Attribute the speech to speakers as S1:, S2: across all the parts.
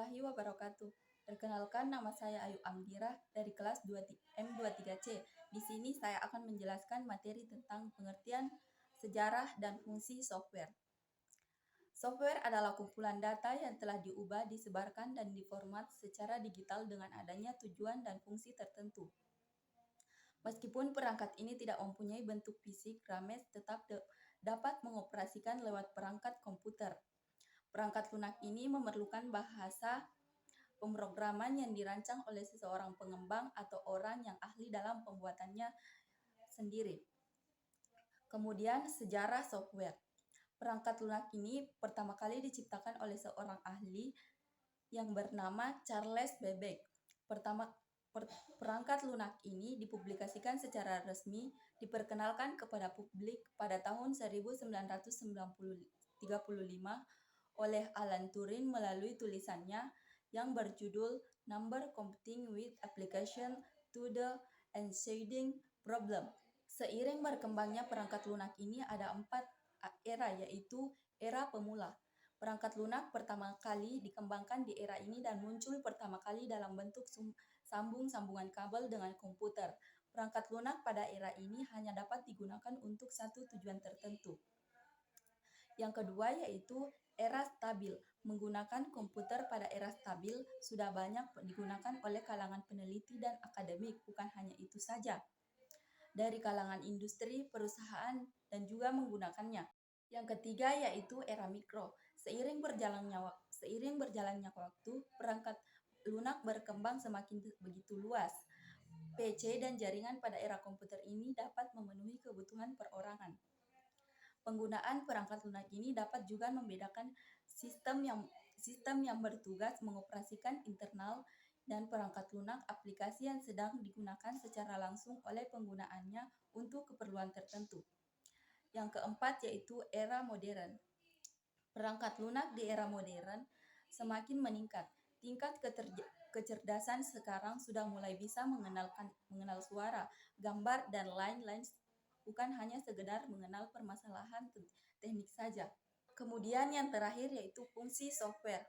S1: warahmatullahi wabarakatuh. Perkenalkan, nama saya Ayu Amgira dari kelas M23C. Di sini saya akan menjelaskan materi tentang pengertian sejarah dan fungsi software. Software adalah kumpulan data yang telah diubah, disebarkan, dan diformat secara digital dengan adanya tujuan dan fungsi tertentu. Meskipun perangkat ini tidak mempunyai bentuk fisik, Rames tetap dapat mengoperasikan lewat perangkat komputer. Perangkat lunak ini memerlukan bahasa pemrograman yang dirancang oleh seseorang pengembang atau orang yang ahli dalam pembuatannya sendiri. Kemudian, sejarah software. Perangkat lunak ini pertama kali diciptakan oleh seorang ahli yang bernama Charles Babbage. Perangkat lunak ini dipublikasikan secara resmi, diperkenalkan kepada publik pada tahun 1935 oleh Alan Turing melalui tulisannya yang berjudul Number Computing with Application to the Unshading Problem. Seiring berkembangnya perangkat lunak ini ada 4 era, yaitu era pemula. Perangkat lunak pertama kali dikembangkan di era ini dan muncul pertama kali dalam bentuk sambungan kabel dengan komputer. Perangkat lunak pada era ini hanya dapat digunakan untuk satu tujuan tertentu. Yang kedua yaitu era stabil. Menggunakan komputer pada era stabil sudah banyak digunakan oleh kalangan peneliti dan akademik. Bukan hanya itu saja, dari kalangan industri, perusahaan, dan juga menggunakannya. Yang ketiga yaitu era mikro. Seiring berjalannya waktu, perangkat lunak berkembang semakin begitu luas. PC dan jaringan pada era komputer ini dapat memenuhi kebutuhan perorangan. Penggunaan perangkat lunak ini dapat juga membedakan sistem yang bertugas mengoperasikan internal dan perangkat lunak aplikasi yang sedang digunakan secara langsung oleh penggunaannya untuk keperluan tertentu. Yang keempat yaitu era modern. Perangkat lunak di era modern semakin meningkat. Tingkat kecerdasan sekarang sudah mulai bisa mengenal suara, gambar, dan lain-lain, bukan hanya sekedar mengenal permasalahan teknik saja. Kemudian yang terakhir yaitu fungsi software.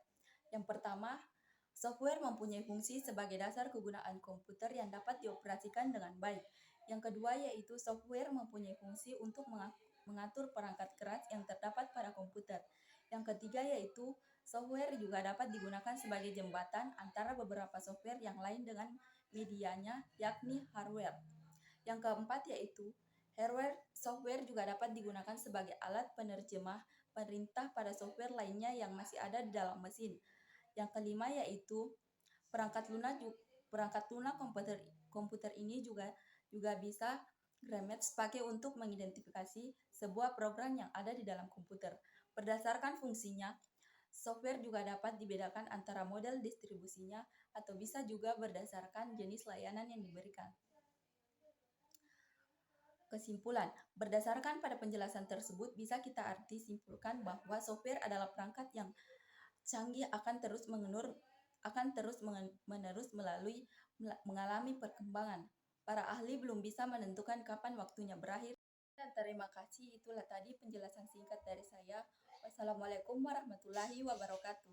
S1: Yang pertama, software mempunyai fungsi sebagai dasar kegunaan komputer yang dapat dioperasikan dengan baik. Yang kedua yaitu software mempunyai fungsi untuk mengatur perangkat keras yang terdapat pada komputer. Yang ketiga yaitu software juga dapat digunakan sebagai jembatan antara beberapa software yang lain dengan medianya, yakni hardware. Yang keempat yaitu software juga dapat digunakan sebagai alat penerjemah perintah pada software lainnya yang masih ada di dalam mesin. Yang kelima yaitu perangkat lunak komputer ini juga bisa Rames pakai untuk mengidentifikasi sebuah program yang ada di dalam komputer. Berdasarkan fungsinya, software juga dapat dibedakan antara model distribusinya atau bisa juga berdasarkan jenis layanan yang diberikan. Kesimpulan, berdasarkan pada penjelasan tersebut bisa kita simpulkan bahwa software adalah perangkat yang canggih akan terus menerus mengalami perkembangan. Para ahli belum bisa menentukan kapan waktunya berakhir. Dan terima kasih, itulah tadi penjelasan singkat dari saya. Wassalamualaikum warahmatullahi wabarakatuh.